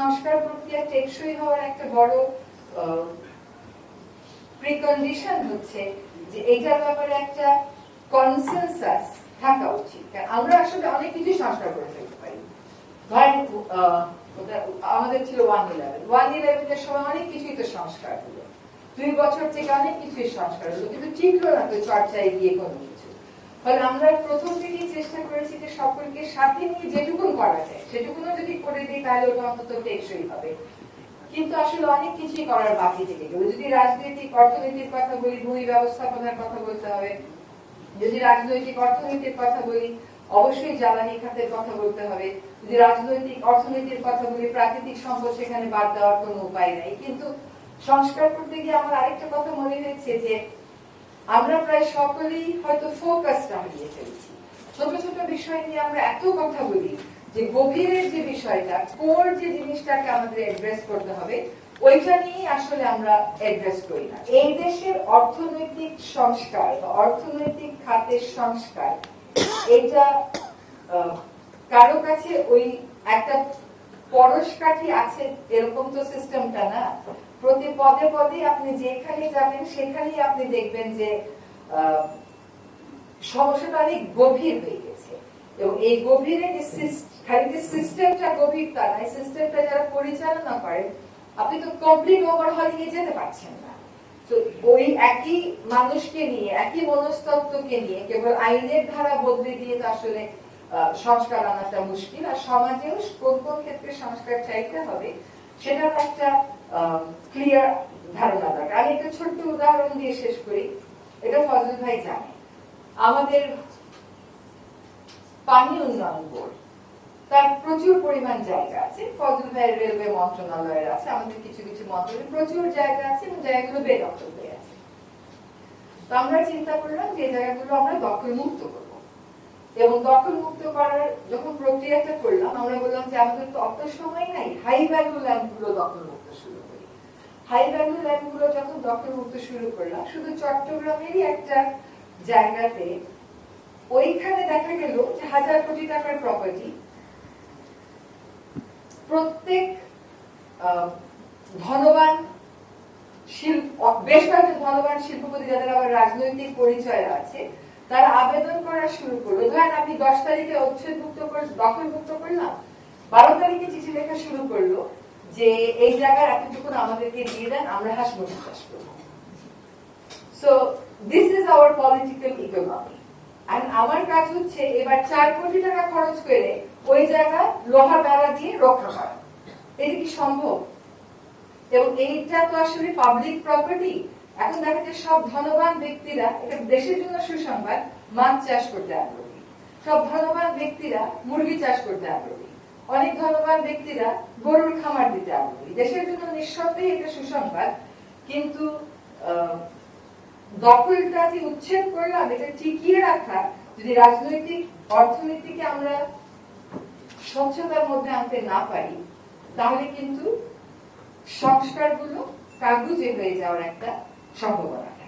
সংস্কার প্রক্রিয়া টেকসই হওয়ার একটা বড় প্রিকন্ডিশন হচ্ছে যে এটার ব্যাপারে একটা কনসেনসাস থাকা উচিত। আমরা আসলে অনেক কিছু সংস্কার করে ফেলতে পারি। ধরেন আমাদের ছিল 1/11 এর সময় অনেক কিছুই তো সংস্কার হলো, 2 বছর থেকে অনেক কিছুই সংস্কার হলো, কিন্তু টিকলো না তো চর্চায় গিয়ে কোনো কিছু। ফলে আমরা প্রথম থেকেই চেষ্টা করেছি যে সকলকে সাথে নিয়ে যেটুকু করা যায় সেটুকুও যদি করে দিই তাহলে ওটা অন্তত টেকসই হবে। কিন্তু আসলে অনেক কিছুই করার বাকি থেকে গেল। যদি রাজনৈতিক অর্থনীতির কথা বলি, ভূমি ব্যবস্থাপনার কথা বলতে হবে। যদি রাজনৈতিক অর্থনীতির কথা বলি, অবশ্যই জ্বালানি খাতের কথা বলতে হবে। যদি রাজনৈতিক অর্থনীতির কথা বলি, প্রাকৃতিক সম্পদ সেখানে বাদ দেওয়ার কোনো উপায় নাই। কিন্তু সংস্কার করতে গিয়ে আমার আরেকটা কথা মনে হয়েছে যে আমরা প্রায় সকলেই হয়তো ফোকাসটা হারিয়ে ফেলছি। ছোট ছোট বিষয় নিয়ে আমরা এত কথা বলি যে গভীরের যে বিষয়টা, কোর যে জিনিসটাকে আমাদের অ্যাড্রেস করতে হবে, ওইটা নিয়ে আসলে আমরা অ্যাড্রেস করি না। এই দেশের অর্থনৈতিক সংস্কার বা অর্থনৈতিক খাতের সংস্কার, এটা কারো কাছে ওই একটা পরশকাঠি আছে এরকম তো সিস্টেমটা না। প্রতি পদে পদে আপনি যেখানে যাবেন সেখানেই আপনি দেখবেন যে সমস্যাটা অনেক গভীর হয়ে গেছে। এবং এই গভীরে খালি যে সিস্টেমটা গভীর তা না, সিস্টেমটা যারা পরিচালনা করেন আপনি তো কমপ্লিট ওভারহলিং এ যেতে পারছেন না। তো ওই একই মানুষকে নিয়ে, একই মনস্তত্ত্বকে নিয়ে কেবল আইনের ধারা বদলে দিয়ে তো আসলে সংস্কার আনাটা মুশকিল। আর সমাজেও কোন কোন ক্ষেত্রে সংস্কার চাইতে হবে সেটার একটা ক্লিয়ার ধারণা দরকার। আমি একটা ছোট্ট উদাহরণ দিয়ে শেষ করি, এটা ফজল ভাই জানে। আমাদের পানি উন্নয়ন বোর্ড, তার প্রচুর পরিমাণ জায়গা আছে। ফজল ভাইয়ের রেলওয়ে মন্ত্রণালয়ের আছে, আমাদের কিছু কিছু মন্ত্রণালয়ে প্রচুর জায়গা আছে এবং জায়গাগুলো বেদখল হয়ে আছে। তো আমরা চিন্তা করলাম যে এই জায়গাগুলো আমরা দখল মুক্ত করবো। এবং দখল মুক্ত করার যখন প্রক্রিয়াটা করলাম, আমরা বললাম যে আমাদের তো অত সময় নাই, হাই ভ্যালু ল্যান্ড গুলো দখল মুক্ত শুরু করি। হাই ভ্যালু ল্যান্ড গুলো যখন দখল মুক্ত শুরু করলাম, শুধু চট্টগ্রামেরই একটা জায়গাতে ওইখানে দেখা গেল যে 1000 কোটি টাকার প্রপার্টি, প্রত্যেক ধনবান বেশ কয়েকটা ধনবান শিল্পপতি যাদের আবার রাজনৈতিক পরিচয় আছে, তারা আবেদন করা শুরু করলো। ধরেন আপনি 10 তারিখে উচ্ছেদমুক্ত দখলমুক্ত করলাম, 12 তারিখে চিঠি লেখা শুরু করলো যে এই জায়গার এতটুকু আমাদেরকে দিয়ে দেন, আমরা হাঁস মুরগি চাষ করবো। So this is our political economy. আর আমার কাজ হচ্ছে এবার 4 কোটি টাকা খরচ করে ওই জায়গা লোহা বেড়া দিয়ে রক্ষা করা। এটা কি সম্ভব? এবং এইটা তো আসলে পাবলিক প্রপার্টি। এখন দেখা যায় সব ধনবান ব্যক্তিরা, এটা দেশের জন্য সুসংবাদ, মাছ চাষ করতে আগ্রহী। সব ধনবান ব্যক্তিরা মুরগি চাষ করতে আগ্রহী। অনেক ধনবান ব্যক্তিরা গরুর খামার দিতে আগ্রহী। দেশের জন্য নিঃসন্দেহে এটা সুসংবাদ। কিন্তু দখলটা যে উচ্ছেদ করলাম, এটা টিকিয়ে রাখা, যদি রাজনৈতিক অর্থনীতিকে আমরা স্বচ্ছতার মধ্যে আনতে না পারি, তাহলে কিন্তু সংস্কারগুলো কাগুজে হয়ে যাওয়ার একটা সম্ভাবনা।